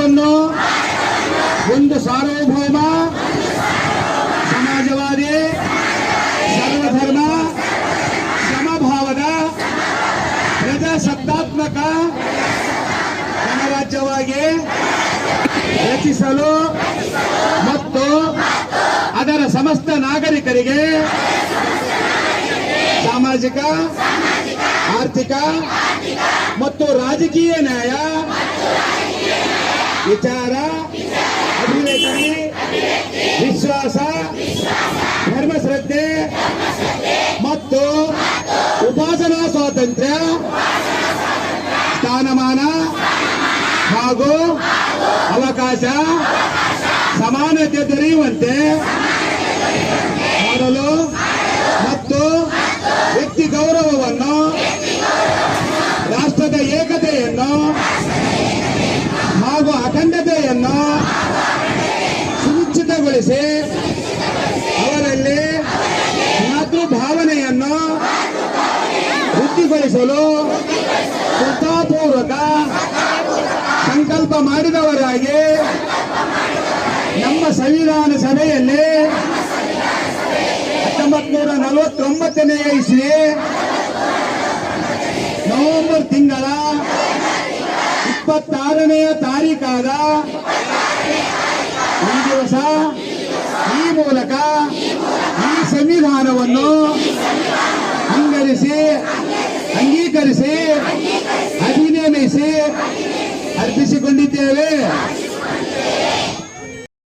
ಭಾರತವನ್ನು ಒಂದು ಸಾರ್ವಭೌಮ ಸಮಾಜವಾದಿ ಸರ್ವಧರ್ಮ ಸಮಭಾವದ ಪ್ರಜಾಸತ್ತಾತ್ಮಕ ಗಣರಾಜ್ಯವಾಗಿ ರಚಿಸಲು ಮತ್ತು ಅದರ ಸಮಸ್ತ ನಾಗರಿಕರಿಗೆ ಸಾಮಾಜಿಕ, ಆರ್ಥಿಕ ಮತ್ತು ರಾಜಕೀಯ ನ್ಯಾಯ, ವಿಚಾರ, ಅಭಿವ್ಯಕ್ತಿ, ವಿಶ್ವಾಸ, ಧರ್ಮಶ್ರದ್ಧೆ ಮತ್ತು ಉಪಾಸನಾ ಸ್ವಾತಂತ್ರ್ಯ, ಸ್ಥಾನಮಾನ ಹಾಗೂ ಅವಕಾಶ ಸಮಾನತೆ ದೊರೆಯುವಂತೆ ಮಾಡಲು ಮತ್ತು ವ್ಯಕ್ತಿ ಗೌರವವನ್ನು, ರಾಷ್ಟ್ರದ ಏಕತೆಯನ್ನು ಹಾಗೂ ಅಖಂಡತೆಯನ್ನು ಸುನಿಶ್ಚಿತಗೊಳಿಸಿ ಅವರಲ್ಲಿ ಮಾತೃಭಾವನೆಯನ್ನು ವೃದ್ಧಿಗೊಳಿಸಲು ಕೃತಾಪೂರ್ವಕ ಸಂಕಲ್ಪ ಮಾಡಿದವರಾಗಿ ನಮ್ಮ ಸಂವಿಧಾನ ಸಭೆಯಲ್ಲಿ 1949ನೇ ಇಸ್ವಿ ನವೆಂಬರ್ ತಿಂಗಳ 26ನೇ ತಾರೀಕಾದ ಈ ದಿವಸ ಈ ಮೂಲಕ ಈ ಸಂವಿಧಾನವನ್ನು ಅಂಗೀಕರಿಸಿ ಅಧಿನಿಯಮಿಸಿ ಅರ್ಪಿಸಿಕೊಂಡಿದ್ದೇವೆ.